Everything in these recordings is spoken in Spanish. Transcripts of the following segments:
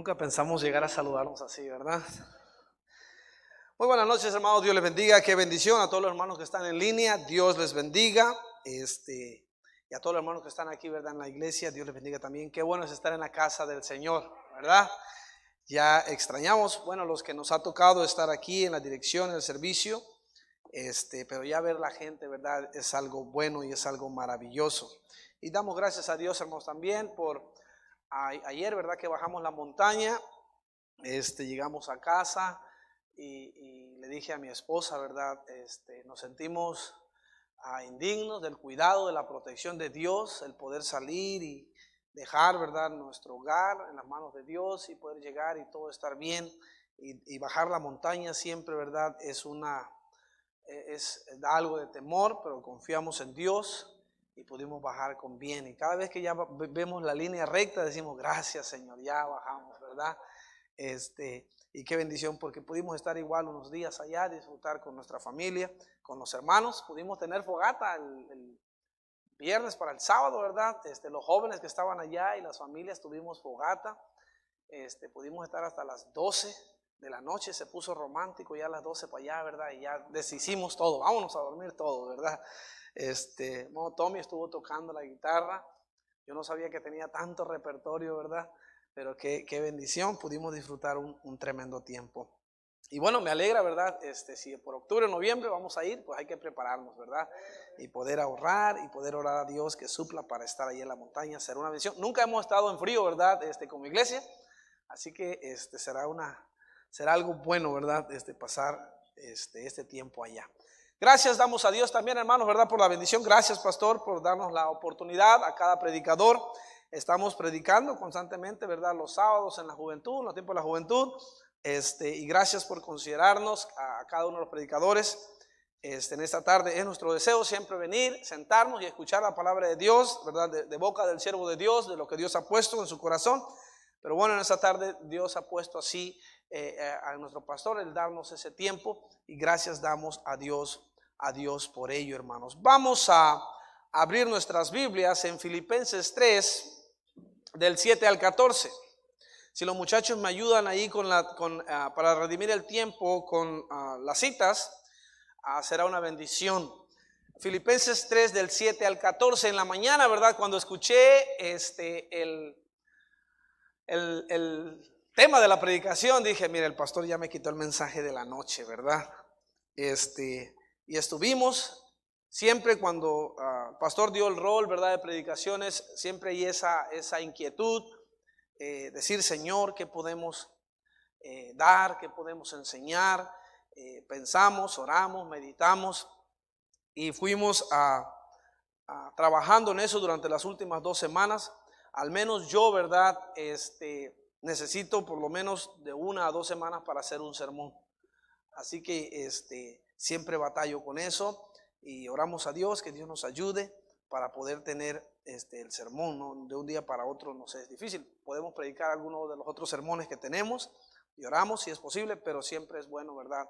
Nunca pensamos llegar a saludarnos así, ¿verdad? Muy buenas noches, hermanos. Dios les bendiga. Qué bendición a todos los hermanos que están en línea. Dios les bendiga. Y a todos los hermanos que están aquí, ¿verdad? En la iglesia. Dios les bendiga también. Qué bueno es estar en la casa del Señor, ¿verdad? Ya extrañamos, bueno, los que nos ha tocado estar aquí en la dirección, en el servicio. Pero ya ver la gente, ¿verdad? Es algo bueno y es algo maravilloso. Y damos gracias a Dios, hermanos, también por ayer, ¿verdad? Que bajamos la montaña, llegamos a casa y le dije a mi esposa, ¿verdad? Nos sentimos indignos del cuidado, de la protección de Dios, el poder salir y dejar, ¿verdad? Nuestro hogar en las manos de Dios y poder llegar y todo estar bien y bajar la montaña siempre, ¿verdad? Da algo de temor, pero confiamos en Dios y pudimos bajar con bien. Y cada vez que ya vemos la línea recta decimos gracias, Señor, ya bajamos, ¿verdad? Y qué bendición, porque pudimos estar igual unos días allá, disfrutar con nuestra familia, con los hermanos. Pudimos tener fogata el viernes para el sábado, ¿verdad? Los jóvenes que estaban allá y las familias tuvimos fogata. Pudimos estar hasta las 12 de la noche, se puso romántico ya a las 12 para allá, ¿verdad? Y ya deshicimos todo, vámonos a dormir todo, ¿verdad? Tommy estuvo tocando la guitarra. Yo no sabía que tenía tanto repertorio, ¿verdad? Pero qué bendición, pudimos disfrutar un tremendo tiempo. Y bueno, me alegra, ¿verdad? Si por octubre o noviembre vamos a ir, pues hay que prepararnos, ¿verdad? Y poder ahorrar y poder orar a Dios que supla para estar ahí en la montaña. Será una bendición. Nunca hemos estado en frío, ¿verdad? Como iglesia. Así que será algo bueno, ¿verdad? Pasar este tiempo allá. Gracias damos a Dios también, hermanos, ¿verdad? Por la bendición. Gracias, pastor, por darnos la oportunidad a cada predicador. Estamos predicando constantemente, ¿verdad? Los sábados en la juventud, en los tiempos de la juventud. Y gracias por considerarnos a cada uno de los predicadores. En esta tarde es nuestro deseo siempre venir, sentarnos y escuchar la palabra de Dios, ¿verdad? De boca del siervo de Dios, de lo que Dios ha puesto en su corazón. Pero bueno, en esta tarde Dios ha puesto así a nuestro pastor el darnos ese tiempo y gracias damos a Dios por ello, hermanos. Vamos a abrir nuestras Biblias en Filipenses 3 del 7 al 14. Si los muchachos me ayudan ahí para redimir el tiempo con las citas, será una bendición. Filipenses 3 del 7 al 14. En la mañana, ¿verdad? Cuando escuché el tema de la predicación, dije, mire, el pastor ya me quitó el mensaje de la noche, ¿verdad? Y estuvimos siempre cuando el pastor dio el rol, ¿verdad? De predicaciones, siempre hay esa inquietud, decir, Señor, ¿qué podemos dar? ¿Qué podemos enseñar? Pensamos, oramos, meditamos y fuimos trabajando en eso durante las últimas 2 semanas. Al menos yo, ¿verdad? Necesito por lo menos de 1 a 2 semanas para hacer un sermón. Así que siempre batallo con eso y oramos a Dios que Dios nos ayude para poder tener el sermón, ¿no? De un día para otro no sé, es difícil. Podemos predicar algunos de los otros sermones que tenemos y oramos si es posible, pero siempre es bueno, ¿verdad?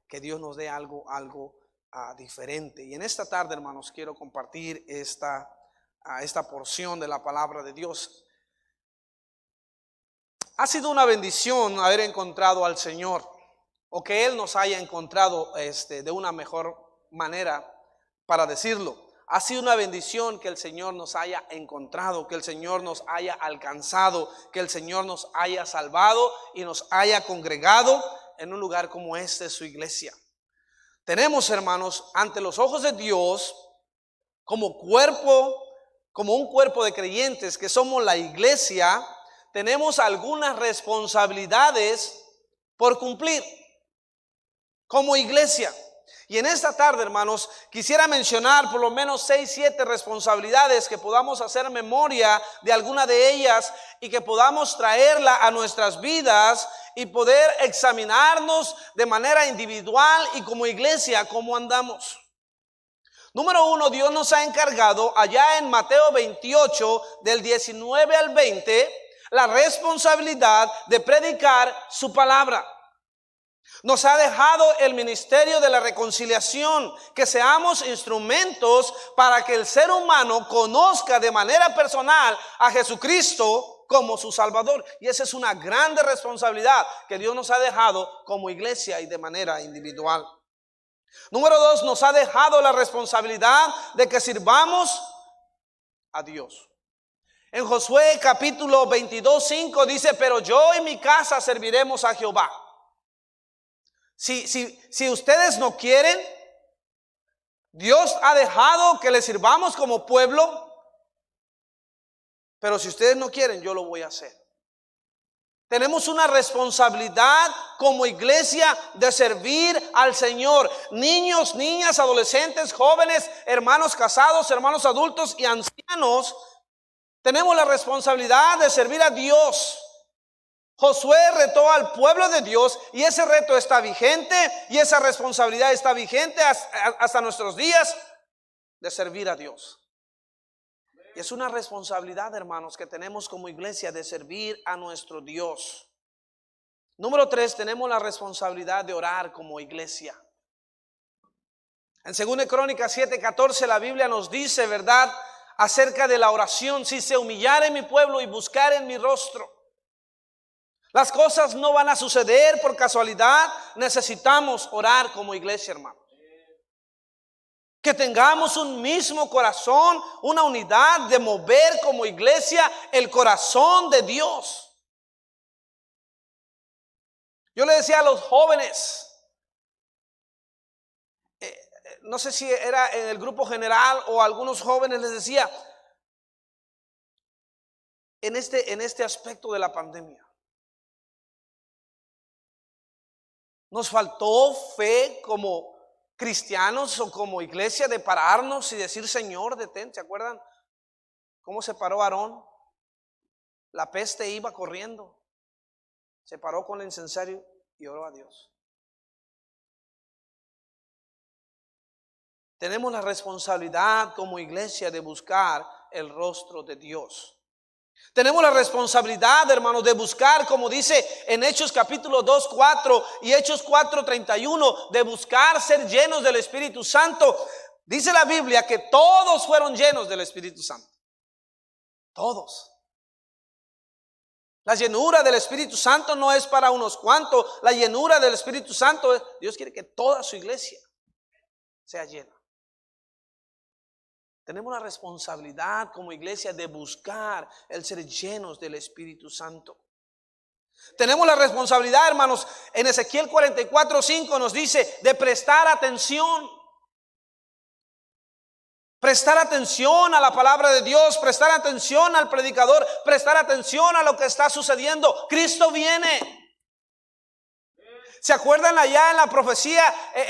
Que Dios nos dé algo diferente. Y en esta tarde, hermanos, quiero compartir esta porción de la palabra de Dios. Ha sido una bendición haber encontrado al Señor, o que Él nos haya encontrado de una mejor manera para decirlo. Ha sido una bendición que el Señor nos haya encontrado, que el Señor nos haya alcanzado, que el Señor nos haya salvado y nos haya congregado en un lugar como su iglesia. Tenemos, hermanos, ante los ojos de Dios, como un cuerpo de creyentes que somos la iglesia, tenemos algunas responsabilidades por cumplir como iglesia. Y en esta tarde, hermanos, quisiera mencionar por lo menos 6, 7 responsabilidades que podamos hacer memoria de alguna de ellas y que podamos traerla a nuestras vidas y poder examinarnos de manera individual y como iglesia cómo andamos. Número 1, Dios nos ha encargado allá en Mateo 28 del 19 al 20 la responsabilidad de predicar su palabra. Nos ha dejado el ministerio de la reconciliación, que seamos instrumentos para que el ser humano conozca de manera personal a Jesucristo como su Salvador. Y esa es una grande responsabilidad que Dios nos ha dejado como iglesia y de manera individual. Número 2, nos ha dejado la responsabilidad de que sirvamos a Dios. En Josué capítulo 22:5 dice: pero yo y mi casa serviremos a Jehová. Si ustedes no quieren, Dios ha dejado que le sirvamos como pueblo, pero si ustedes no quieren, yo lo voy a hacer. Tenemos una responsabilidad como iglesia de servir al Señor. Niños, niñas, adolescentes, jóvenes, hermanos casados, hermanos adultos y ancianos, tenemos la responsabilidad de servir a Dios. Josué retó al pueblo de Dios y ese reto está vigente y esa responsabilidad está vigente hasta nuestros días de servir a Dios. Y es una responsabilidad, hermanos, que tenemos como iglesia de servir a nuestro Dios. Número 3, tenemos la responsabilidad de orar como iglesia. En 2 Crónicas 7:14 la Biblia nos dice, ¿verdad?, acerca de la oración: si se humillare mi pueblo y buscare en mi rostro. Las cosas no van a suceder por casualidad. Necesitamos orar como iglesia, hermano. Que tengamos un mismo corazón, una unidad de mover como iglesia el corazón de Dios. Yo le decía a los jóvenes, no sé si era en el grupo general o a algunos jóvenes les decía, en este aspecto de la pandemia, nos faltó fe como cristianos o como iglesia de pararnos y decir: Señor, detén. ¿Se acuerdan cómo se paró Aarón? La peste iba corriendo. Se paró con el incensario y oró a Dios. Tenemos la responsabilidad como iglesia de buscar el rostro de Dios. Tenemos la responsabilidad, hermanos, de buscar, como dice en Hechos capítulo 2:4 y Hechos 4:31, de buscar ser llenos del Espíritu Santo. Dice la Biblia que todos fueron llenos del Espíritu Santo. Todos. La llenura del Espíritu Santo no es para unos cuantos. La llenura del Espíritu Santo, Dios quiere que toda su iglesia sea llena. Tenemos la responsabilidad como iglesia de buscar el ser llenos del Espíritu Santo. Tenemos la responsabilidad, hermanos, en Ezequiel 44:5 nos dice de prestar atención. Prestar atención a la palabra de Dios, prestar atención al predicador, prestar atención a lo que está sucediendo. Cristo viene. ¿Se acuerdan allá en la profecía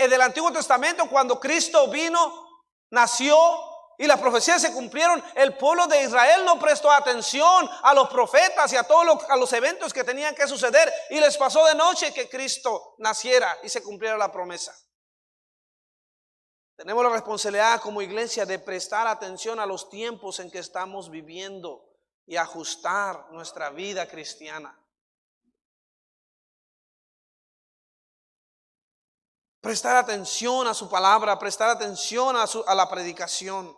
del Antiguo Testamento cuando Cristo vino, nació y las profecías se cumplieron? El pueblo de Israel no prestó atención a los profetas y a los eventos que tenían que suceder, y les pasó de noche que Cristo naciera y se cumpliera la promesa. Tenemos la responsabilidad como iglesia de prestar atención a los tiempos en que estamos viviendo y ajustar nuestra vida cristiana. Prestar atención a su palabra, prestar atención a la predicación.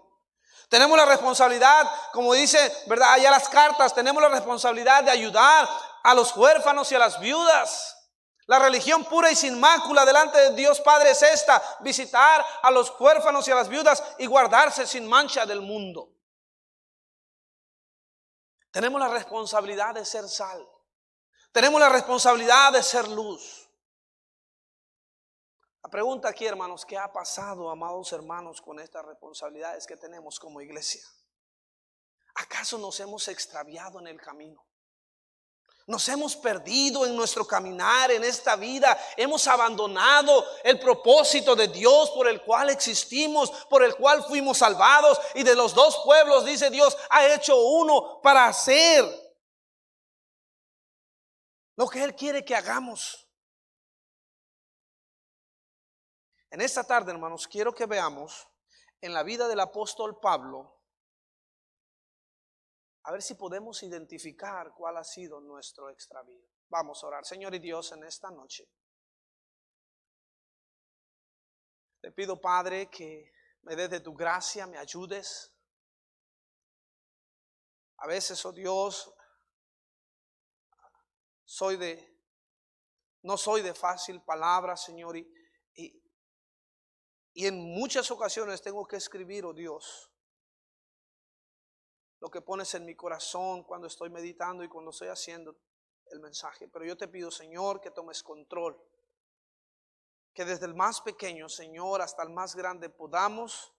Tenemos la responsabilidad, como dice, ¿verdad?, allá las cartas, tenemos la responsabilidad de ayudar a los huérfanos y a las viudas. La religión pura y sin mácula delante de Dios Padre es esta: visitar a los huérfanos y a las viudas y guardarse sin mancha del mundo. Tenemos la responsabilidad de ser sal. Tenemos la responsabilidad de ser luz. La pregunta aquí, hermanos, ¿qué ha pasado, amados hermanos, con estas responsabilidades que tenemos como iglesia? ¿Acaso nos hemos extraviado en el camino? Nos hemos perdido en nuestro caminar en esta vida. Hemos abandonado el propósito de Dios por el cual existimos, por el cual fuimos salvados. Y de los dos pueblos, dice Dios, ha hecho uno para hacer lo que Él quiere que hagamos. En esta tarde, hermanos, quiero que veamos en la vida del apóstol Pablo, a ver si podemos identificar cuál ha sido nuestro extravío. Vamos a orar. Señor y Dios, en esta noche te pido, Padre, que me des de tu gracia, me ayudes. A veces, oh Dios, no soy de fácil palabra, Señor, y en muchas ocasiones tengo que escribir, oh Dios, lo que pones en mi corazón cuando estoy meditando y cuando estoy haciendo el mensaje. Pero yo te pido, Señor, que tomes control, que desde el más pequeño, Señor, hasta el más grande podamos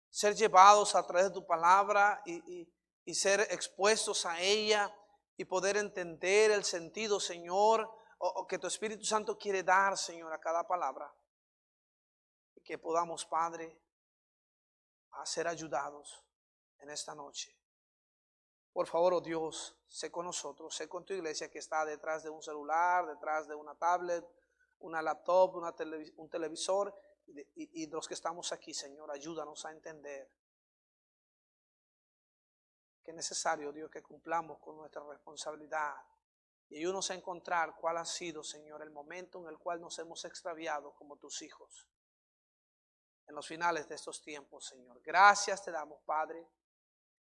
ser llevados a través de tu palabra y ser expuestos a ella y poder entender el sentido, Señor, o que tu Espíritu Santo quiere dar, Señor, a cada palabra. Y que podamos, Padre, a ser ayudados en esta noche. Por favor, oh Dios, sé con nosotros, sé con tu iglesia que está detrás de un celular, detrás de una tablet, una laptop, un televisor, y los que estamos aquí, Señor, ayúdanos a entender que es necesario, Dios, que cumplamos con nuestra responsabilidad y ayúdanos a encontrar cuál ha sido, Señor, el momento en el cual nos hemos extraviado como tus hijos en los finales de estos tiempos, Señor. Gracias te damos, Padre.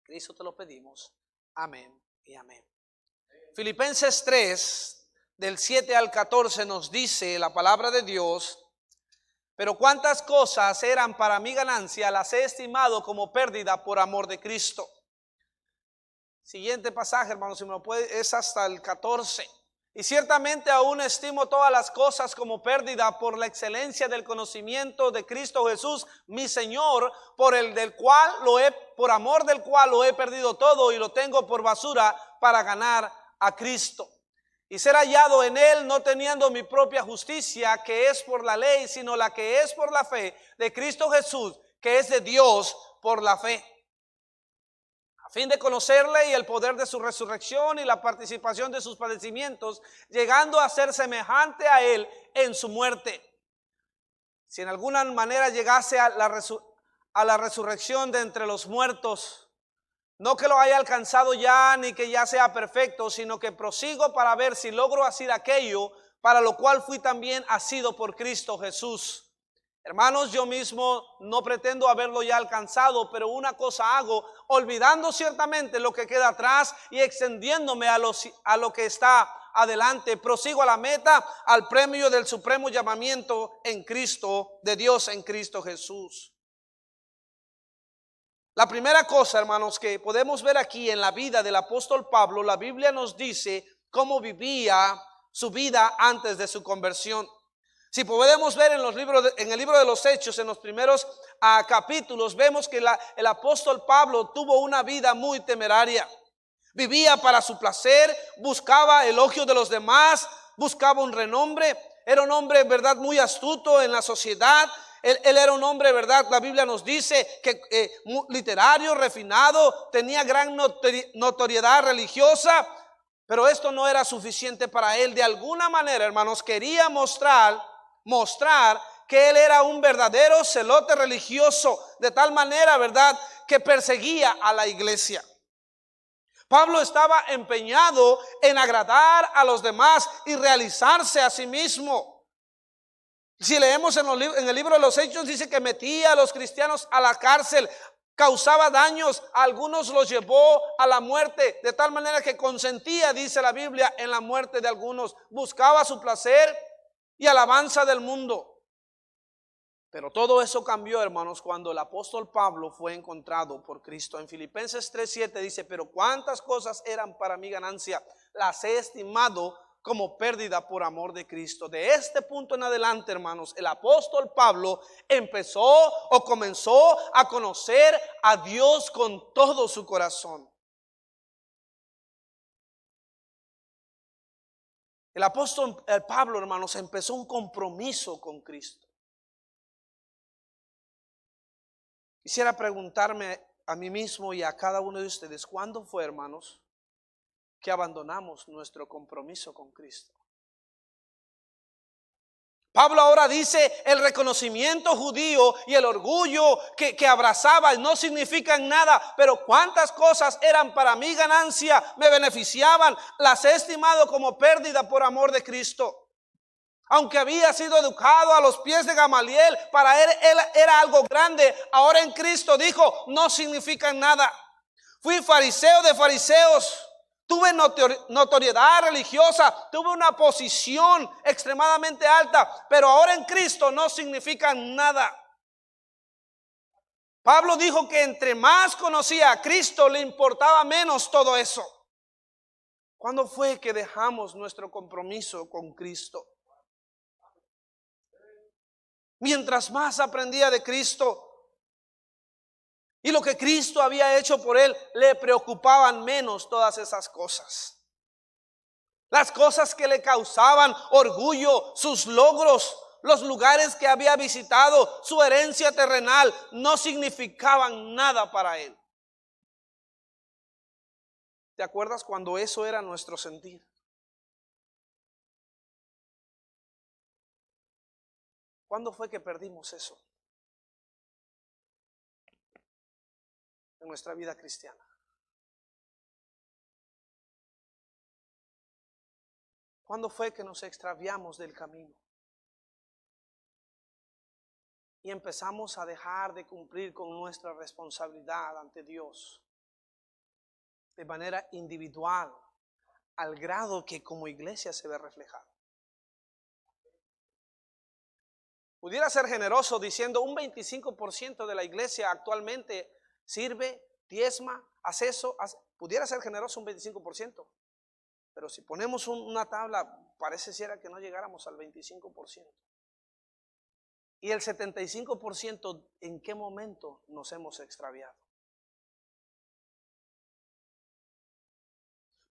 Cristo te lo pedimos. Amén y amén. Filipenses 3, del 7 al 14 nos dice la palabra de Dios: pero cuántas cosas eran para mi ganancia, las he estimado como pérdida por amor de Cristo. Siguiente pasaje, hermanos, si me lo puede, es hasta el 14. Y ciertamente aún estimo todas las cosas como pérdida por la excelencia del conocimiento de Cristo Jesús, mi Señor, por amor del cual lo he perdido todo y lo tengo por basura para ganar a Cristo y ser hallado en él, no teniendo mi propia justicia que es por la ley, sino la que es por la fe de Cristo Jesús, que es de Dios por la fe, a fin de conocerle y el poder de su resurrección y la participación de sus padecimientos, llegando a ser semejante a él en su muerte, si en alguna manera llegase a la resurrección de entre los muertos. No que lo haya alcanzado ya, ni que ya sea perfecto, sino que prosigo para ver si logro hacer aquello para lo cual fui también asido por Cristo Jesús. Hermanos, yo mismo no pretendo haberlo ya alcanzado, pero una cosa hago, olvidando ciertamente lo que queda atrás y extendiéndome a lo que está adelante. Prosigo a la meta, al premio del supremo llamamiento en Cristo, de Dios en Cristo Jesús. La primera cosa, hermanos, que podemos ver aquí en la vida del apóstol Pablo, la Biblia nos dice cómo vivía su vida antes de su conversión. Si podemos ver en el libro de los Hechos, en los primeros capítulos, vemos que el apóstol Pablo tuvo una vida muy temeraria. Vivía para su placer, buscaba elogio de los demás, buscaba un renombre. Era un hombre, en verdad, muy astuto en la sociedad. Él era un hombre, ¿verdad? La Biblia nos dice que literario, refinado, tenía gran notoriedad religiosa, pero esto no era suficiente para él. De alguna manera, hermanos, quería mostrar que él era un verdadero celote religioso, de tal manera, ¿verdad?, que perseguía a la iglesia. Pablo estaba empeñado en agradar a los demás y realizarse a sí mismo. Si leemos en el libro de los Hechos, dice que metía a los cristianos a la cárcel, causaba daños, a algunos los llevó a la muerte, de tal manera que consentía, dice la Biblia, en la muerte de algunos. Buscaba su placer y alabanza del mundo. Pero todo eso cambió, hermanos, cuando el apóstol Pablo fue encontrado por Cristo. En Filipenses 3:7 dice: pero cuántas cosas eran para mi ganancia, las he estimado como pérdida por amor de Cristo. De este punto en adelante, hermanos, el apóstol Pablo comenzó a conocer a Dios con todo su corazón. El apóstol Pablo, hermanos, empezó un compromiso con Cristo. Quisiera preguntarme a mí mismo y a cada uno de ustedes: ¿cuándo fue, hermanos, que abandonamos nuestro compromiso con Cristo? Pablo ahora dice: el reconocimiento judío y el orgullo que abrazaba no significan nada, pero cuántas cosas eran para mi ganancia, me beneficiaban, las he estimado como pérdida por amor de Cristo. Aunque había sido educado a los pies de Gamaliel, para él era algo grande, ahora en Cristo dijo: no significan nada. Fui fariseo de fariseos, tuve notoriedad religiosa, tuve una posición extremadamente alta, pero ahora en Cristo no significa nada. Pablo dijo que entre más conocía a Cristo le importaba menos todo eso. ¿Cuándo fue que dejamos nuestro compromiso con Cristo? Mientras más aprendía de Cristo y lo que Cristo había hecho por él, le preocupaban menos todas esas cosas. Las cosas que le causaban orgullo, sus logros, los lugares que había visitado, su herencia terrenal, no significaban nada para él. ¿Te acuerdas cuando eso era nuestro sentir? ¿Cuándo fue que perdimos eso en nuestra vida cristiana? ¿Cuándo fue que nos extraviamos del camino? Y empezamos a dejar de cumplir con nuestra responsabilidad ante Dios de manera individual, al grado que como iglesia se ve reflejado. Pudiera ser generoso diciendo un 25% de la iglesia actualmente sirve, diezma, hace eso, pudiera ser generoso un 25%. Pero si ponemos una tabla, pareciera que no llegáramos al 25%. Y el 75%, ¿en qué momento nos hemos extraviado?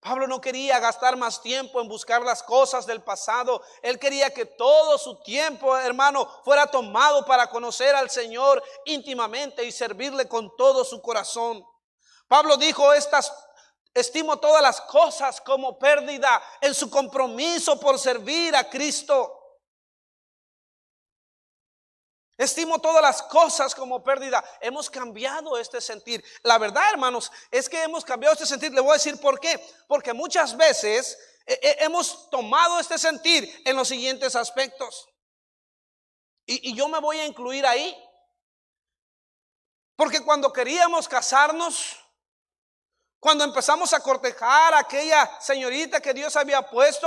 Pablo no quería gastar más tiempo en buscar las cosas del pasado. Él quería que todo su tiempo, hermano, fuera tomado para conocer al Señor íntimamente y servirle con todo su corazón. Pablo dijo, estimo todas las cosas como pérdida en su compromiso por servir a Cristo. Estimo todas las cosas como pérdida. Hemos cambiado este sentir. La verdad, hermanos, es que hemos cambiado este sentir. Le voy a decir por qué. Porque muchas veces hemos tomado este sentir en los siguientes aspectos. Y yo me voy a incluir ahí. Porque cuando queríamos casarnos, cuando empezamos a cortejar a aquella señorita que Dios había puesto,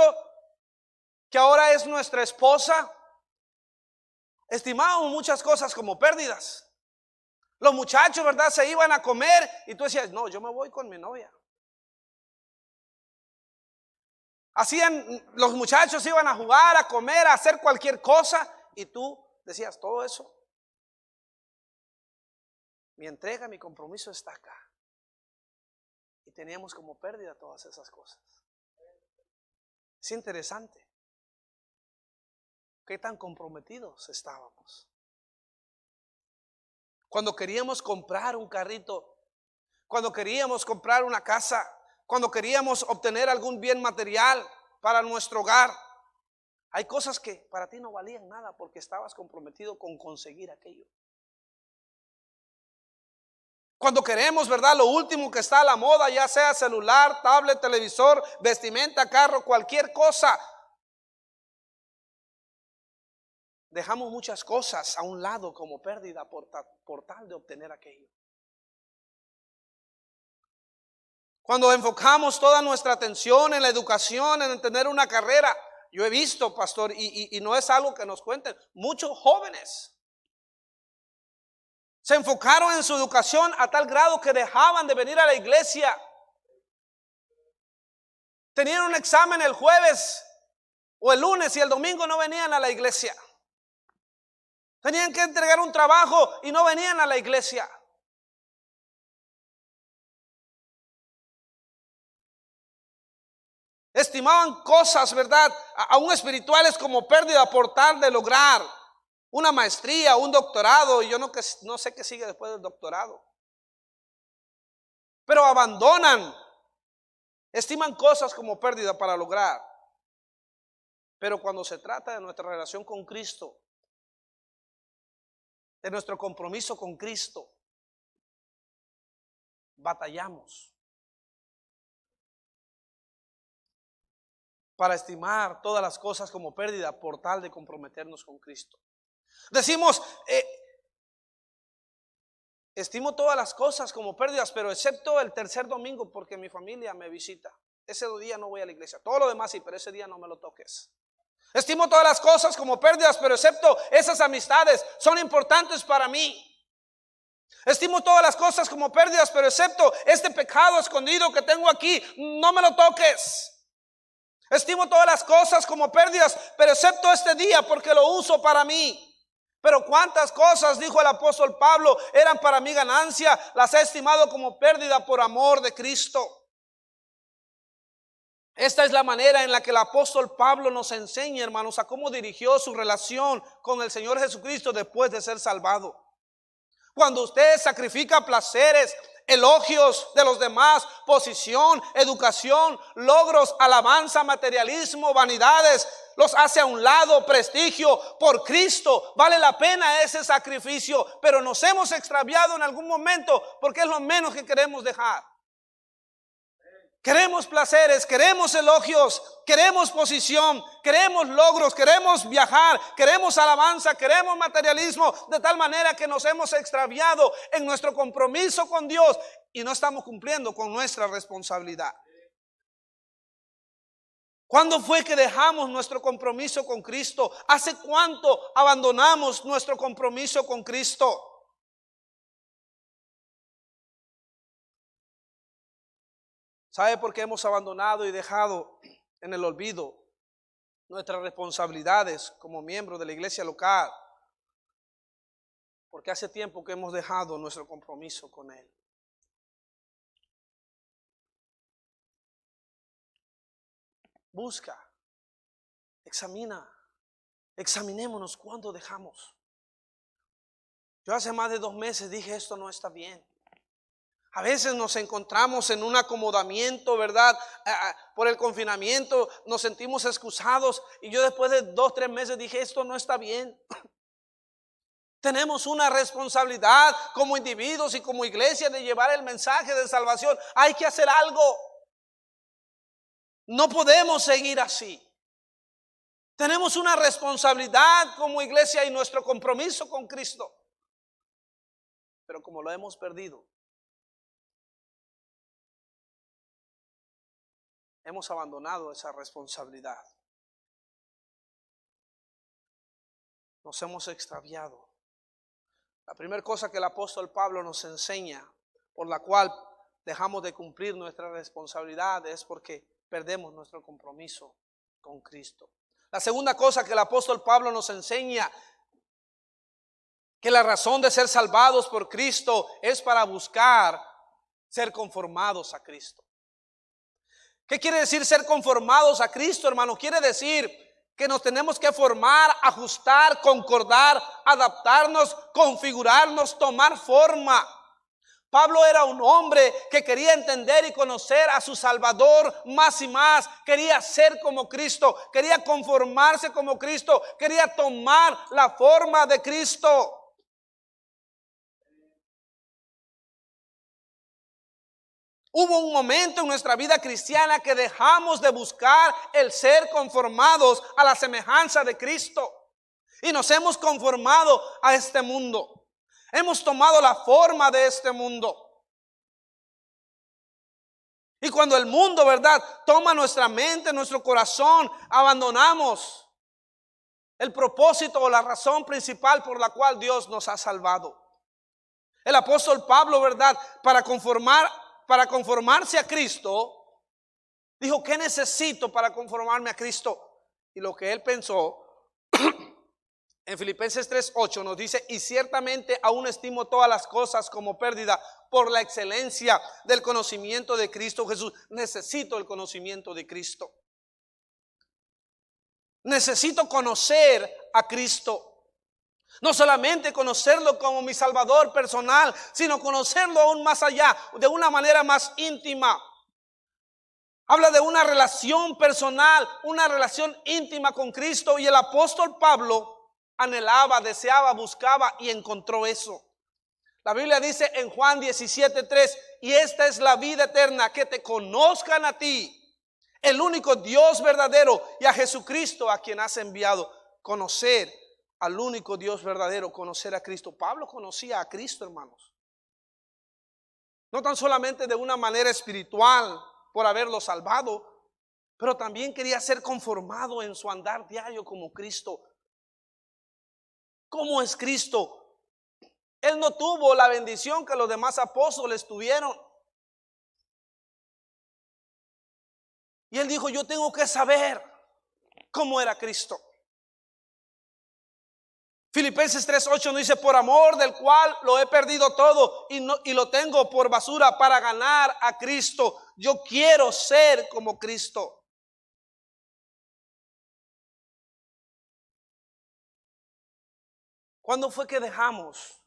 que ahora es nuestra esposa, estimábamos muchas cosas como pérdidas. Los muchachos, ¿verdad? Se iban a comer y tú decías, no, yo me voy con mi novia. Los muchachos iban a jugar, a comer, a hacer cualquier cosa y tú decías, todo eso, mi entrega, mi compromiso está acá. Y teníamos como pérdida todas esas cosas. Es interesante. ¿Qué tan comprometidos estábamos? Cuando queríamos comprar un carrito, cuando queríamos comprar una casa, cuando queríamos obtener algún bien material para nuestro hogar, hay cosas que para ti no valían nada porque estabas comprometido con conseguir aquello. Cuando queremos, ¿verdad? Lo último que está a la moda, ya sea celular, tablet, televisor, vestimenta, carro, cualquier cosa. Dejamos muchas cosas a un lado como pérdida por tal de obtener aquello. Cuando enfocamos toda nuestra atención en la educación, en tener una carrera, yo he visto, pastor, y no es algo que nos cuenten, muchos jóvenes se enfocaron en su educación a tal grado que dejaban de venir a la iglesia. Tenían un examen el jueves o el lunes y el domingo no venían a la iglesia. Tenían que entregar un trabajo y no venían a la iglesia. Estimaban cosas, ¿verdad? Aún espirituales como pérdida por tal de lograr una maestría, un doctorado. Y yo no sé qué sigue después del doctorado. Pero abandonan, estiman cosas como pérdida para lograr. Pero cuando se trata de nuestra relación con Cristo, de nuestro compromiso con Cristo, batallamos para estimar todas las cosas como pérdida por tal de comprometernos con Cristo. Decimos, estimo todas las cosas como pérdidas, pero excepto el tercer domingo porque mi familia me visita. ese día no voy a la iglesia. Todo lo demás sí, pero ese día no me lo toques. Estimo todas las cosas como pérdidas, pero excepto esas amistades, son importantes para mí. Estimo todas las cosas como pérdidas, pero excepto este pecado escondido que tengo aquí, no me lo toques. Estimo todas las cosas como pérdidas, pero excepto este día, porque lo uso para mí. Pero cuántas cosas, dijo el apóstol Pablo, eran para mi ganancia, las he estimado como pérdida por amor de Cristo. Esta es la manera en la que el apóstol Pablo nos enseña, hermanos, a cómo dirigió su relación con el Señor Jesucristo después de ser salvado. Cuando usted sacrifica placeres, elogios de los demás, posición, educación, logros, alabanza, materialismo, vanidades, los hace a un lado, prestigio por Cristo, vale la pena ese sacrificio, pero nos hemos extraviado en algún momento porque es lo menos que queremos dejar. Queremos placeres, queremos elogios, queremos posición, queremos logros, queremos viajar, queremos alabanza, queremos materialismo, de tal manera que nos hemos extraviado en nuestro compromiso con Dios y no estamos cumpliendo con nuestra responsabilidad. ¿Cuándo fue que dejamos nuestro compromiso con Cristo? ¿Hace cuánto abandonamos nuestro compromiso con Cristo? ¿Sabe por qué hemos abandonado y dejado en el olvido nuestras responsabilidades como miembros de la iglesia local? Porque hace tiempo que hemos dejado nuestro compromiso con Él. Busca, examinémonos cuándo dejamos. Yo hace más de 2 meses dije, esto no está bien. A veces nos encontramos en un acomodamiento, ¿verdad? Por el confinamiento nos sentimos excusados y yo después de 2, 3 meses dije, esto no está bien. Tenemos una responsabilidad como individuos y como iglesia de llevar el mensaje de salvación. Hay que hacer algo. No podemos seguir así. Tenemos una responsabilidad como iglesia y nuestro compromiso con Cristo. Pero como lo hemos perdido, hemos abandonado esa responsabilidad. Nos hemos extraviado. La primera cosa que el apóstol Pablo nos enseña, por la cual dejamos de cumplir nuestra responsabilidad, es porque perdemos nuestro compromiso con Cristo. La segunda cosa que el apóstol Pablo nos enseña, que la razón de ser salvados por Cristo es para buscar ser conformados a Cristo. ¿Qué quiere decir ser conformados a Cristo, hermano? Quiere decir que nos tenemos que formar, ajustar, concordar, adaptarnos, configurarnos, tomar forma. Pablo era un hombre que quería entender y conocer a su Salvador más y más. Quería ser como Cristo, quería conformarse como Cristo, quería tomar la forma de Cristo. Hubo un momento en nuestra vida cristiana que dejamos de buscar el ser conformados a la semejanza de Cristo y nos hemos conformado a este mundo. Hemos tomado la forma de este mundo. Y cuando el mundo, ¿verdad?, toma nuestra mente, nuestro corazón, abandonamos el propósito o la razón principal por la cual Dios nos ha salvado. El apóstol Pablo, ¿verdad?, para conformarse a Cristo, dijo, ¿qué necesito para conformarme a Cristo? Y lo que él pensó, en Filipenses 3:8 nos dice, y ciertamente aún estimo todas las cosas como pérdida por la excelencia del conocimiento de Cristo Jesús. Necesito el conocimiento de Cristo. Necesito conocer a Cristo. No solamente conocerlo como mi Salvador personal, sino conocerlo aún más allá, de una manera más íntima. Habla de una relación personal, una relación íntima con Cristo. Y el apóstol Pablo anhelaba, deseaba, buscaba y encontró eso. La Biblia dice en Juan 17:3, y esta es la vida eterna, que te conozcan a ti, el único Dios verdadero, y a Jesucristo a quien has enviado. Conocer al único Dios verdadero, conocer a Cristo. Pablo conocía a Cristo, hermanos. No tan solamente de una manera espiritual, por haberlo salvado, pero también quería ser conformado en su andar diario como Cristo. ¿Cómo es Cristo? Él no tuvo la bendición que los demás apóstoles tuvieron. Y él dijo, yo tengo que saber cómo era Cristo. Filipenses 3:8 nos dice, por amor del cual lo he perdido todo y lo tengo por basura para ganar a Cristo. Yo quiero ser como Cristo. ¿Cuándo fue que dejamos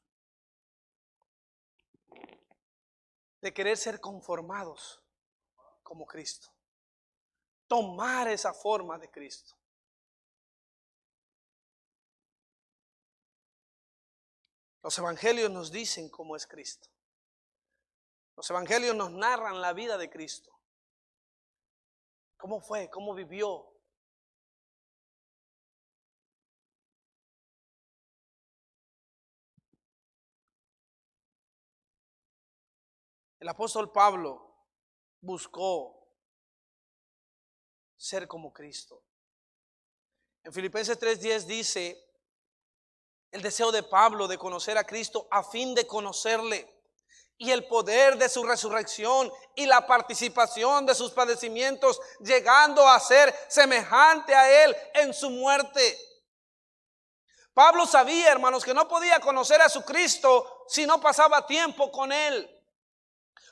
de querer ser conformados como Cristo? Tomar esa forma de Cristo. Los evangelios nos dicen cómo es Cristo. Los evangelios nos narran la vida de Cristo. ¿Cómo fue? ¿Cómo vivió? El apóstol Pablo buscó ser como Cristo. En Filipenses 3:10 dice, el deseo de Pablo de conocer a Cristo a fin de conocerle y el poder de su resurrección y la participación de sus padecimientos, llegando a ser semejante a él en su muerte. Pablo sabía, hermanos, que no podía conocer a su Cristo si no pasaba tiempo con él.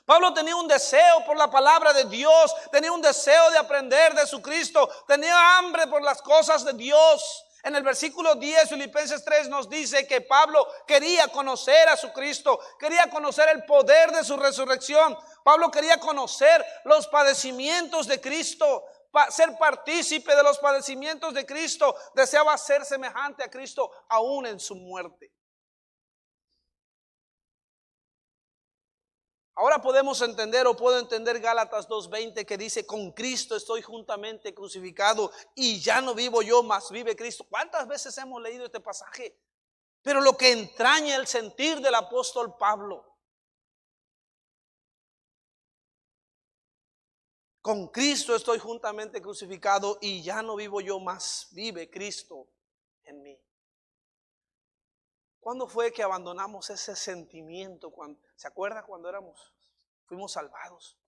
Pablo tenía un deseo por la palabra de Dios, tenía un deseo de aprender de su Cristo, tenía hambre por las cosas de Dios. En el versículo 10, Filipenses 3 nos dice que Pablo quería conocer a su Cristo, quería conocer el poder de su resurrección. Pablo quería conocer los padecimientos de Cristo, ser partícipe de los padecimientos de Cristo, deseaba ser semejante a Cristo aún en su muerte. Ahora podemos entender o puedo entender Gálatas 2:20 que dice, con Cristo estoy juntamente crucificado y ya no vivo yo, mas vive Cristo. ¿Cuántas veces hemos leído este pasaje? Pero lo que entraña el sentir del apóstol Pablo. Con Cristo estoy juntamente crucificado y ya no vivo yo, mas vive Cristo en mí. ¿Cuándo fue que abandonamos ese sentimiento? ¿Se acuerda cuando fuimos salvados?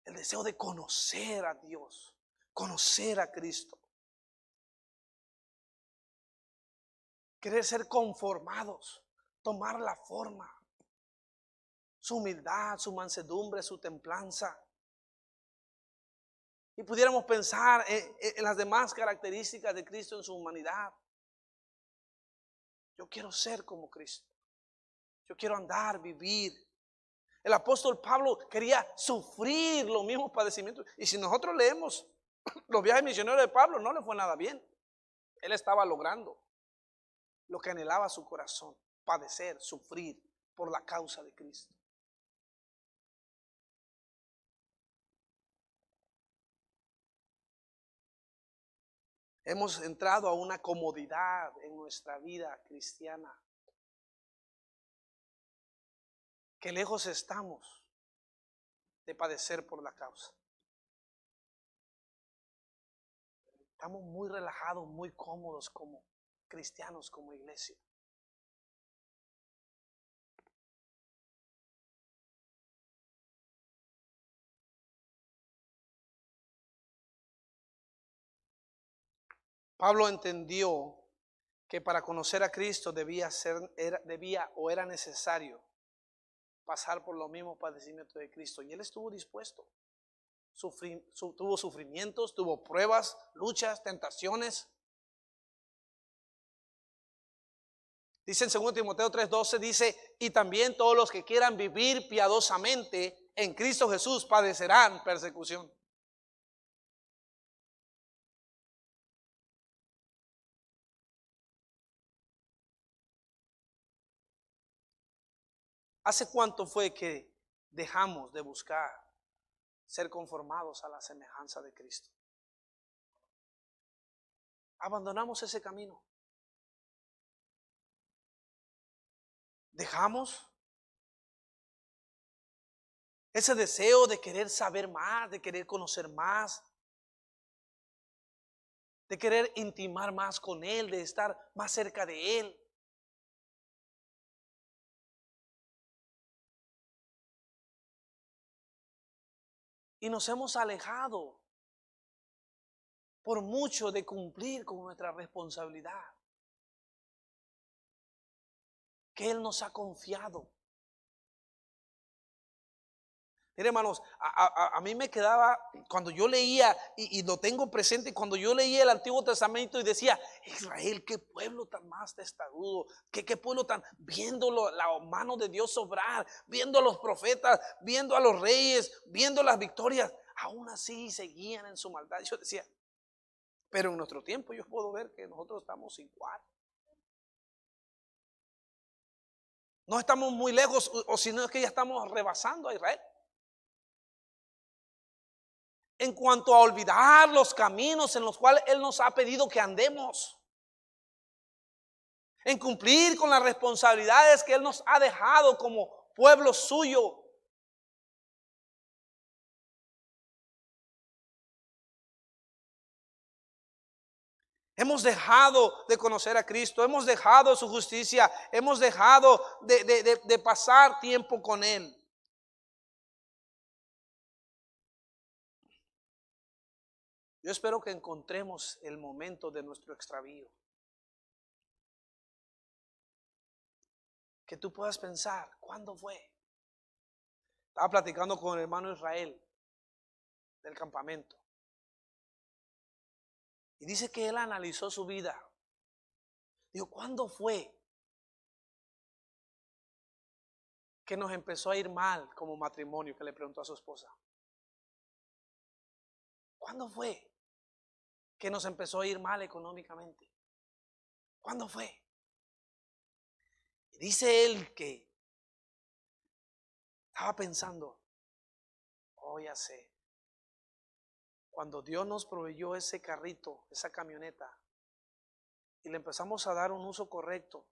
El deseo de conocer a Dios, conocer a Cristo. Querer ser conformados, tomar la forma, su humildad, su mansedumbre, su templanza. Y pudiéramos pensar en las demás características de Cristo en su humanidad. Yo quiero ser como Cristo. Yo quiero andar, vivir. El apóstol Pablo quería sufrir los mismos padecimientos. Y si nosotros leemos los viajes misioneros de Pablo, no le fue nada bien. Él estaba logrando lo que anhelaba su corazón, padecer, sufrir por la causa de Cristo. Hemos entrado a una comodidad en nuestra vida cristiana, que lejos estamos de padecer por la causa. Estamos muy relajados, muy cómodos como cristianos, como iglesia. Pablo entendió que para conocer a Cristo debía o era necesario pasar por los mismos padecimientos de Cristo. Y él estuvo dispuesto. Tuvo sufrimientos, tuvo pruebas, luchas, tentaciones. Dice en 2 Timoteo 3:12, dice, y también todos los que quieran vivir piadosamente en Cristo Jesús padecerán persecución. ¿Hace cuánto fue que dejamos de buscar ser conformados a la semejanza de Cristo? Abandonamos ese camino. Dejamos Ese deseo de querer saber más, de querer conocer más, de querer intimar más con Él, de estar más cerca de Él. Y nos hemos alejado por mucho de cumplir con nuestra responsabilidad que Él nos ha confiado. Mire, hermanos, a mí me quedaba, cuando yo leía, y lo tengo presente, cuando yo leía el Antiguo Testamento y decía, Israel, qué pueblo tan más testarudo, qué pueblo tan, viendo la mano de Dios obrar, viendo a los profetas, viendo a los reyes, viendo las victorias, aún así seguían en su maldad. Yo decía, pero en nuestro tiempo yo puedo ver que nosotros estamos igual. No estamos muy lejos, o si no es que ya estamos rebasando a Israel. En cuanto a olvidar los caminos en los cuales Él nos ha pedido que andemos, en cumplir con las responsabilidades que Él nos ha dejado como pueblo suyo. Hemos dejado de conocer a Cristo, hemos dejado su justicia, hemos dejado de pasar tiempo con Él. Yo espero que encontremos el momento de nuestro extravío. Que tú puedas pensar, ¿cuándo fue? Estaba platicando con el hermano Israel del campamento. Y dice que él analizó su vida. Digo, ¿cuándo fue que nos empezó a ir mal como matrimonio? Que le preguntó a su esposa. ¿Cuándo fue que nos empezó a ir mal económicamente? ¿Cuándo fue? Y dice él que estaba pensando, oh, ya sé, cuando Dios nos proveyó ese carrito, esa camioneta, y le empezamos a dar un uso correcto.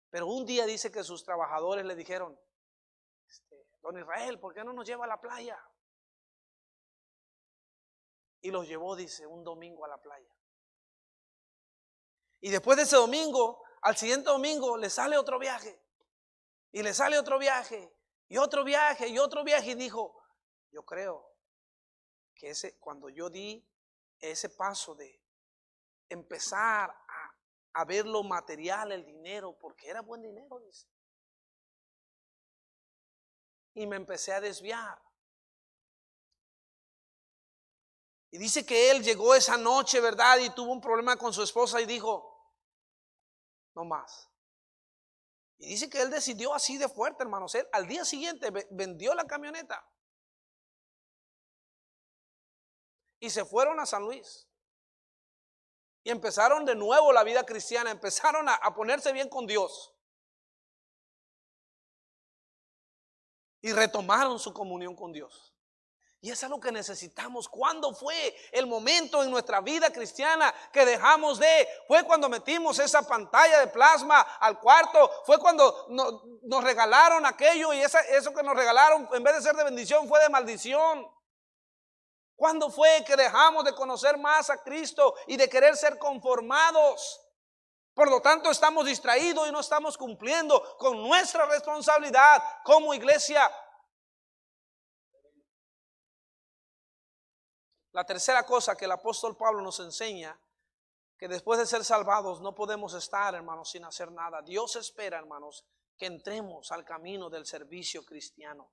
Pero un día dice que sus trabajadores le dijeron, don Israel, ¿por qué no nos lleva a la playa? Y los llevó, dice, un domingo a la playa. Y después de ese domingo, al siguiente domingo, le sale otro viaje. Y le sale otro viaje. Y otro viaje, y otro viaje. Y dijo, yo creo que cuando yo di ese paso de empezar a ver lo material, el dinero, porque era buen dinero, dice. Y me empecé a desviar. Y dice que él llegó esa noche, ¿verdad? Y tuvo un problema con su esposa y dijo, no más. Y dice que él decidió así de fuerte, hermanos. Él al día siguiente vendió la camioneta. Y se fueron a San Luis. Y empezaron de nuevo la vida cristiana. Empezaron a ponerse bien con Dios. Y retomaron su comunión con Dios. Y eso es lo que necesitamos. ¿Cuándo fue el momento en nuestra vida cristiana que dejamos de? Fue cuando metimos esa pantalla de plasma al cuarto. Fue cuando nos regalaron aquello y eso que nos regalaron, en vez de ser de bendición, fue de maldición. ¿Cuándo fue que dejamos de conocer más a Cristo y de querer ser conformados? Por lo tanto, estamos distraídos y no estamos cumpliendo con nuestra responsabilidad como iglesia. La tercera cosa que el apóstol Pablo nos enseña, que después de ser salvados no podemos estar, hermanos, sin hacer nada. Dios espera, hermanos, que entremos al camino del servicio cristiano.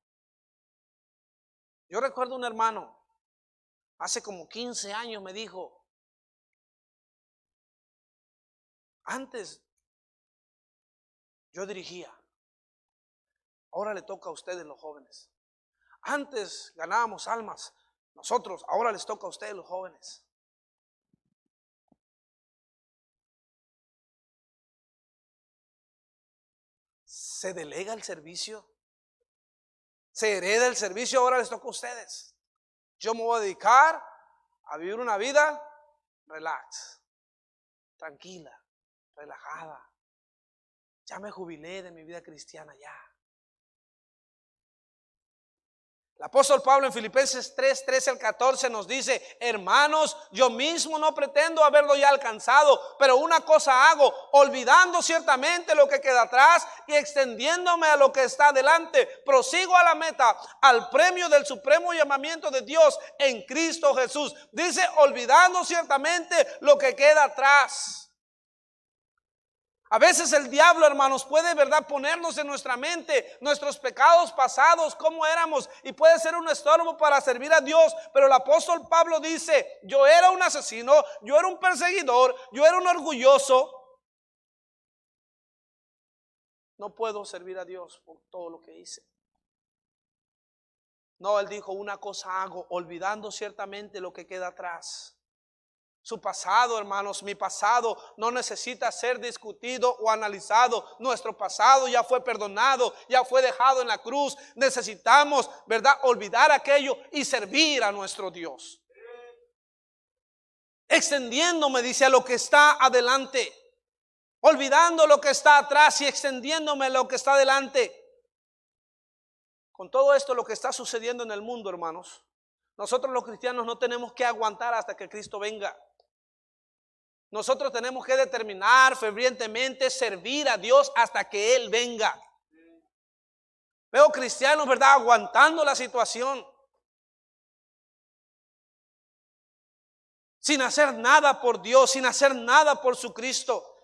Yo recuerdo un hermano, hace como 15 años me dijo, antes yo dirigía, ahora le toca a ustedes los jóvenes. Antes ganábamos almas, nosotros, ahora les toca a ustedes los jóvenes. Se delega el servicio, se hereda el servicio, ahora les toca a ustedes. Yo me voy a dedicar a vivir una vida relax, tranquila, relajada. Ya me jubilé de mi vida cristiana ya. El apóstol Pablo en Filipenses 3, 13 al 14 nos dice: hermanos, yo mismo no pretendo haberlo ya alcanzado, pero una cosa hago, olvidando ciertamente lo que queda atrás y extendiéndome a lo que está delante, prosigo a la meta, al premio del supremo llamamiento de Dios en Cristo Jesús. Dice: olvidando ciertamente lo que queda atrás. A veces el diablo, hermanos, puede, ¿verdad?, ponernos en nuestra mente nuestros pecados pasados, cómo éramos, y puede ser un estorbo para servir a Dios. Pero el apóstol Pablo dice: yo era un asesino, yo era un perseguidor, yo era un orgulloso. No puedo servir a Dios por todo lo que hice. No, él dijo: una cosa hago, olvidando ciertamente lo que queda atrás. Su pasado, hermanos, mi pasado no necesita ser discutido o analizado. Nuestro pasado ya fue perdonado, ya fue dejado en la cruz. Necesitamos, ¿verdad?, olvidar aquello y servir a nuestro Dios. Extendiéndome, dice, a lo que está adelante. Olvidando lo que está atrás y extendiéndome a lo que está adelante. Con todo esto, lo que está sucediendo en el mundo, hermanos, nosotros los cristianos no tenemos que aguantar hasta que Cristo venga. Nosotros tenemos que determinar fervientemente servir a Dios hasta que Él venga. Veo cristianos, ¿verdad?, aguantando la situación, sin hacer nada por Dios, sin hacer nada por su Cristo.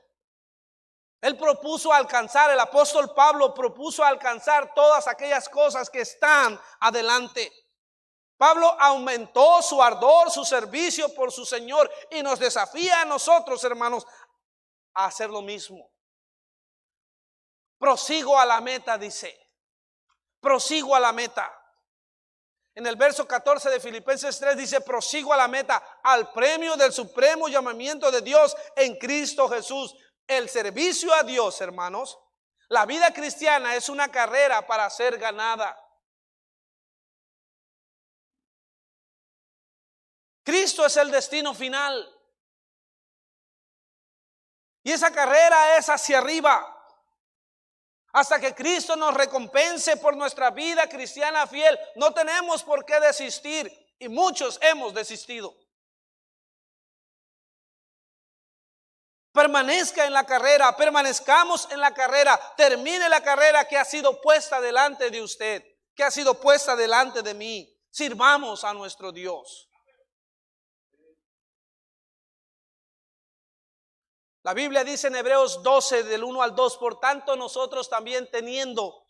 Él propuso alcanzar, el apóstol Pablo propuso alcanzar todas aquellas cosas que están adelante. Pablo aumentó su ardor, su servicio por su Señor, y nos desafía a nosotros, hermanos, a hacer lo mismo. Prosigo a la meta, dice. Prosigo a la meta. En el verso 14 de Filipenses 3 dice: prosigo a la meta, al premio del supremo llamamiento de Dios en Cristo Jesús. El servicio a Dios, hermanos, la vida cristiana es una carrera para ser ganada. Cristo es el destino final. Y esa carrera es hacia arriba. Hasta que Cristo nos recompense por nuestra vida cristiana fiel, no tenemos por qué desistir. Y muchos hemos desistido. Permanezca en la carrera, permanezcamos en la carrera. Termine la carrera que ha sido puesta delante de usted, que ha sido puesta delante de mí. Sirvamos a nuestro Dios. La Biblia dice en Hebreos 12, del 1 al 2: por tanto nosotros también, teniendo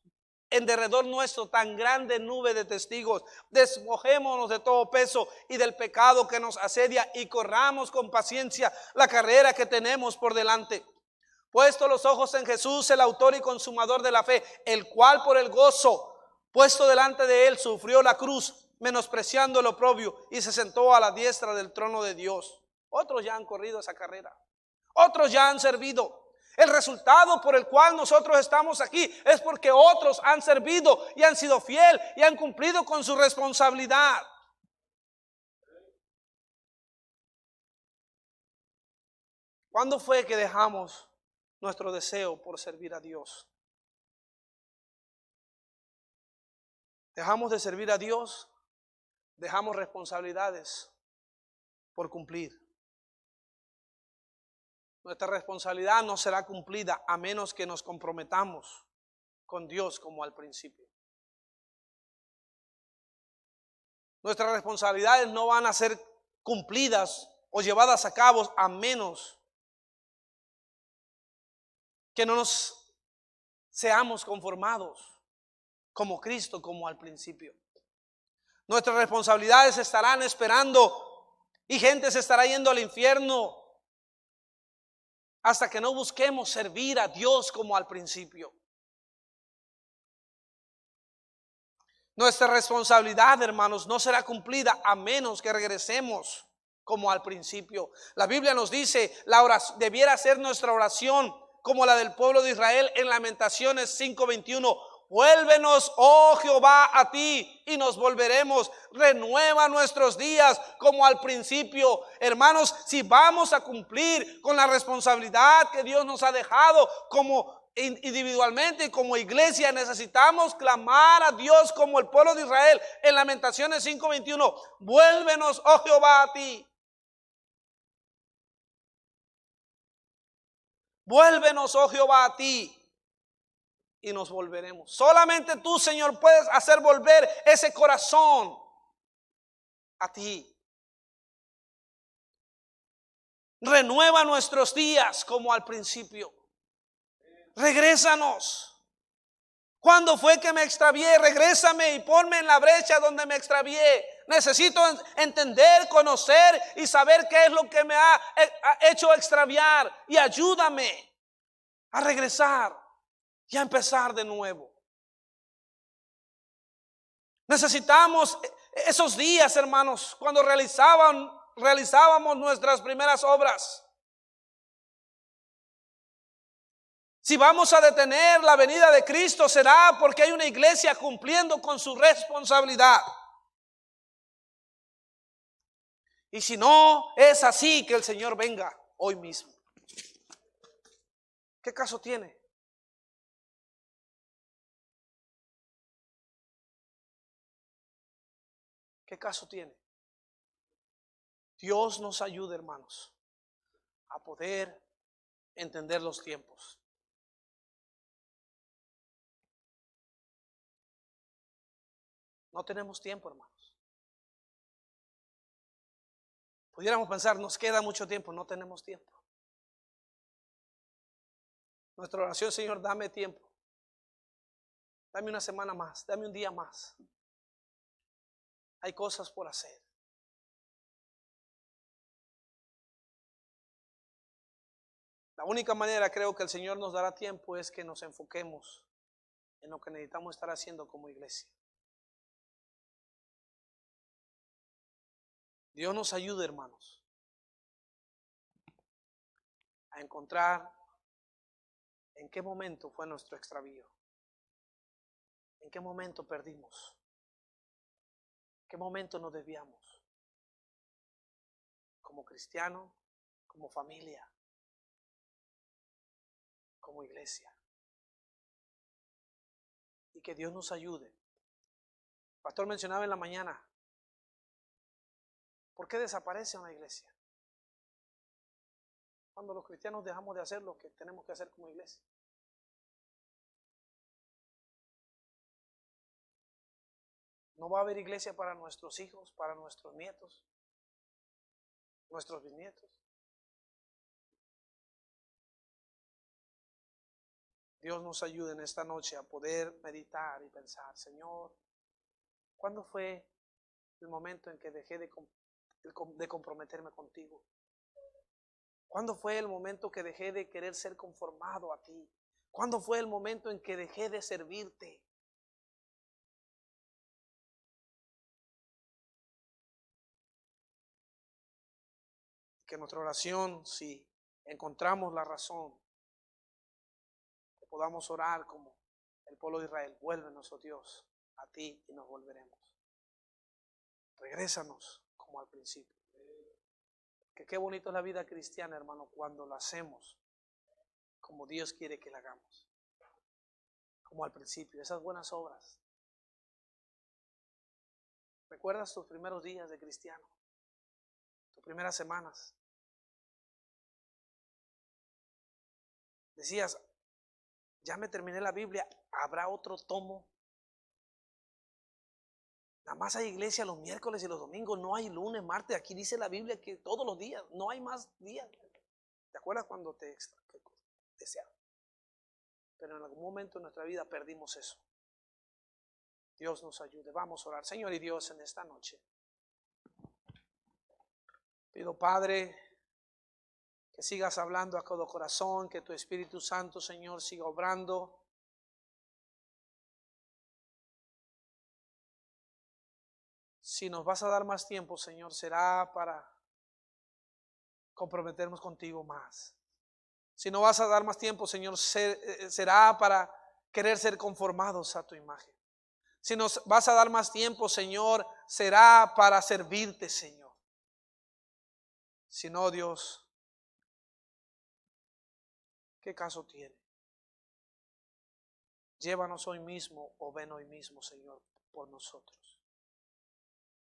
en derredor nuestro tan grande nube de testigos, despojémonos de todo peso y del pecado que nos asedia, y corramos con paciencia la carrera que tenemos por delante. Puesto los ojos en Jesús, el autor y consumador de la fe, el cual por el gozo puesto delante de él sufrió la cruz, menospreciando el oprobio, y se sentó a la diestra del trono de Dios. Otros ya han corrido esa carrera. Otros ya han servido. El resultado por el cual nosotros estamos aquí es porque otros han servido y han sido fiel y han cumplido con su responsabilidad. ¿Cuándo fue que dejamos nuestro deseo por servir a Dios? Dejamos de servir a Dios, dejamos responsabilidades por cumplir. Nuestra responsabilidad no será cumplida a menos que nos comprometamos con Dios como al principio. Nuestras responsabilidades no van a ser cumplidas o llevadas a cabo a menos que no nos seamos conformados como Cristo, como al principio. Nuestras responsabilidades estarán esperando y gente se estará yendo al infierno hasta que no busquemos servir a Dios como al principio. Nuestra responsabilidad, hermanos, no será cumplida a menos que regresemos como al principio. La Biblia nos dice, debiera ser nuestra oración como la del pueblo de Israel en Lamentaciones 5:21. Vuélvenos, oh Jehová, a ti y nos volveremos. Renueva nuestros días como al principio. Hermanos, si vamos a cumplir con la responsabilidad que Dios nos ha dejado como individualmente y como iglesia necesitamos clamar a Dios como el pueblo de Israel en Lamentaciones 5:21. Vuélvenos, oh Jehová, a ti. Vuélvenos, oh Jehová, a ti. Y nos volveremos. Solamente tú, Señor, puedes hacer volver ese corazón a ti. Renueva nuestros días como al principio. Regrésanos. ¿Cuándo fue que me extravié? Regrésame y ponme en la brecha donde me extravié. Necesito entender, conocer y saber qué es lo que me ha hecho extraviar. Y ayúdame a regresar y a empezar de nuevo. Necesitamos esos días, hermanos, cuando realizábamos nuestras primeras obras. Si vamos a detener la venida de Cristo, será porque hay una iglesia cumpliendo con su responsabilidad. Y si no es así, que el Señor venga hoy mismo. ¿Qué caso tiene? ¿Qué caso tiene? Dios nos ayude, hermanos, a poder entender los tiempos. No tenemos tiempo, hermanos. Pudiéramos pensar, nos queda mucho tiempo. No tenemos tiempo. Nuestra oración, Señor, dame tiempo. Dame una semana más, dame un día más. Hay cosas por hacer. La única manera, creo, que el Señor nos dará tiempo es que nos enfoquemos en lo que necesitamos estar haciendo como iglesia. Dios nos ayude, hermanos, a encontrar en qué momento fue nuestro extravío, en qué momento perdimos, en qué momento nos desviamos, como cristiano, como familia, como iglesia. Y que Dios nos ayude. El pastor mencionaba en la mañana, ¿por qué desaparece una iglesia? Cuando los cristianos dejamos de hacer lo que tenemos que hacer como iglesia. No va a haber iglesia para nuestros hijos, para nuestros nietos, nuestros bisnietos. Dios nos ayude en esta noche a poder meditar y pensar, Señor, ¿cuándo fue el momento en que dejé de comprometerme contigo? ¿Cuándo fue el momento que dejé de querer ser conformado a ti? ¿Cuándo fue el momento en que dejé de servirte? Que nuestra oración, si encontramos la razón, que podamos orar como el pueblo de Israel. Vuélvenos, oh Dios, a ti y nos volveremos. Regrésanos como al principio. Que qué bonito es la vida cristiana, hermano, cuando la hacemos como Dios quiere que la hagamos. Como al principio, esas buenas obras. ¿Recuerdas tus primeros días de cristiano? Tus primeras semanas. Decías, ya me terminé la Biblia, ¿habrá otro tomo? Nada más hay iglesia los miércoles y los domingos, no hay lunes, martes. Aquí dice la Biblia que todos los días, no hay más días. ¿Te acuerdas cuando te deseaba? Pero en algún momento en nuestra vida perdimos eso. Dios nos ayude. Vamos a orar. Señor y Dios, en esta noche pido, Padre, que sigas hablando a cada corazón, que tu Espíritu Santo, Señor, siga obrando. Si nos vas a dar más tiempo, Señor, será para comprometernos contigo más. Si no vas a dar más tiempo, Señor, será para querer ser conformados a tu imagen. Si nos vas a dar más tiempo, Señor, será para servirte, Señor. Si no, Dios, ¿qué caso tiene? llévanos hoy mismo o ven hoy mismo, Señor, por nosotros.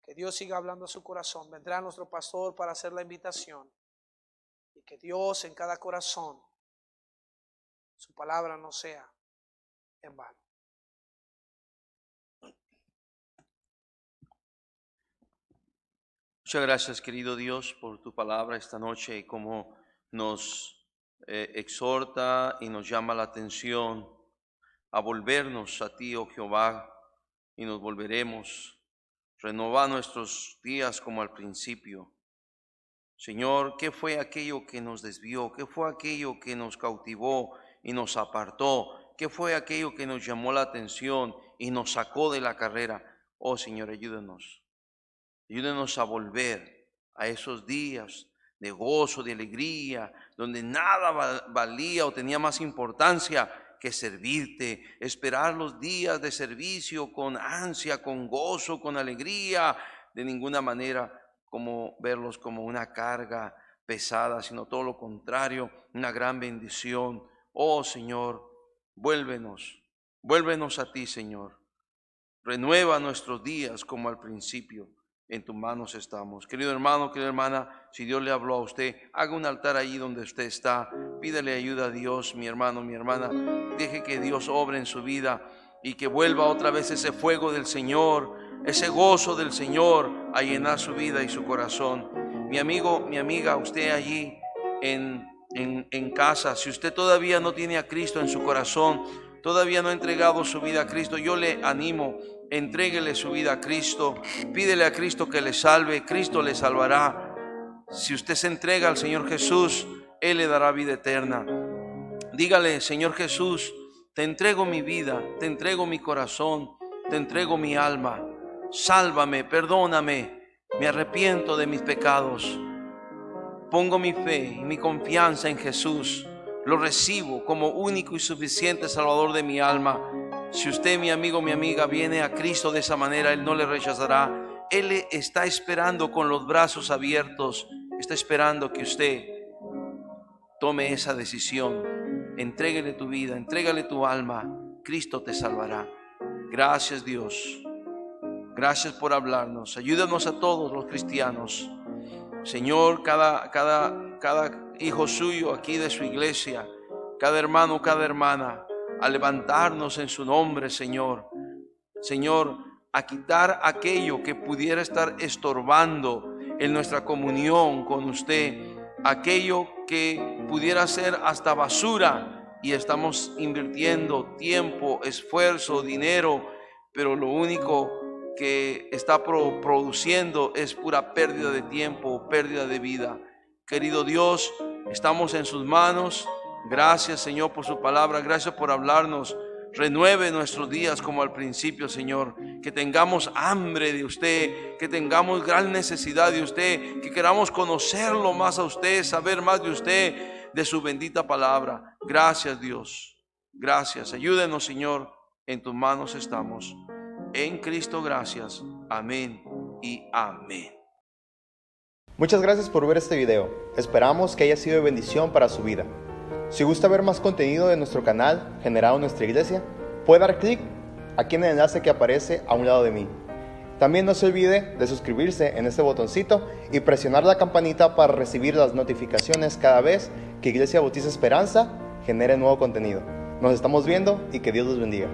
Que Dios siga hablando a su corazón. Vendrá nuestro pastor para hacer la invitación. Y que Dios en cada corazón, su palabra no sea en vano. Muchas gracias, querido Dios, por tu palabra esta noche y cómo nos exhorta y nos llama la atención a volvernos a ti, oh Jehová, y nos volveremos. Renova nuestros días como al principio. Señor, ¿qué fue aquello que nos desvió? ¿Qué fue aquello que nos cautivó y nos apartó? ¿Qué fue aquello que nos llamó la atención y nos sacó de la carrera? Oh Señor, ayúdanos. Ayúdenos a volver a esos días de gozo, de alegría, donde nada valía o tenía más importancia que servirte, esperar los días de servicio con ansia, con gozo, con alegría, de ninguna manera como verlos como una carga pesada, sino todo lo contrario, una gran bendición. Oh Señor, vuélvenos a ti, Señor. Renueva nuestros días como al principio. En tus manos estamos. Querido hermano, querida hermana, si Dios le habló a usted, haga un altar allí donde usted está. Pídele ayuda a Dios, mi hermano, mi hermana. Deje que Dios obre en su vida y que vuelva otra vez ese fuego del Señor, ese gozo del Señor a llenar su vida y su corazón. Mi amigo, mi amiga, usted allí en casa, si usted todavía no tiene a Cristo en su corazón, todavía no ha entregado su vida a Cristo, yo le animo. Entréguele su vida a Cristo, pídele a Cristo que le salve, Cristo le salvará. Si usted se entrega al Señor Jesús, Él le dará vida eterna. Dígale: Señor Jesús, te entrego mi vida, te entrego mi corazón, te entrego mi alma. Sálvame, perdóname, me arrepiento de mis pecados. Pongo mi fe y mi confianza en Jesús. Lo recibo como único y suficiente Salvador de mi alma. Si usted, mi amigo, mi amiga, viene a Cristo de esa manera, Él no le rechazará. Él está esperando con los brazos abiertos. Está esperando que usted tome esa decisión. Entréguele tu vida, entrégale tu alma. Cristo te salvará. Gracias, Dios. Gracias por hablarnos. Ayúdanos a todos los cristianos. Señor, cada hijo suyo aquí de su iglesia, cada hermano, cada hermana, a levantarnos en su nombre, Señor. Señor, a quitar aquello que pudiera estar estorbando en nuestra comunión con usted, aquello que pudiera ser hasta basura, y estamos invirtiendo tiempo, esfuerzo, dinero, pero lo único que está produciendo es pura pérdida de tiempo, pérdida de vida. Querido Dios, estamos en sus manos. Gracias, Señor, por su palabra. Gracias por hablarnos. Renueve nuestros días como al principio, Señor. Que tengamos hambre de usted, que tengamos gran necesidad de usted, que queramos conocerlo más a usted, saber más de usted, de su bendita palabra. Gracias, Dios. Gracias. Ayúdenos, Señor. En tus manos estamos. En Cristo, gracias. Amén y amén. Muchas gracias por ver este video. Esperamos que haya sido de bendición para su vida. Si gusta ver más contenido de nuestro canal generado en nuestra iglesia, puede dar clic aquí en el enlace que aparece a un lado de mí. También no se olvide de suscribirse en este botoncito y presionar la campanita para recibir las notificaciones cada vez que Iglesia Bautista Esperanza genere nuevo contenido. Nos estamos viendo y que Dios los bendiga.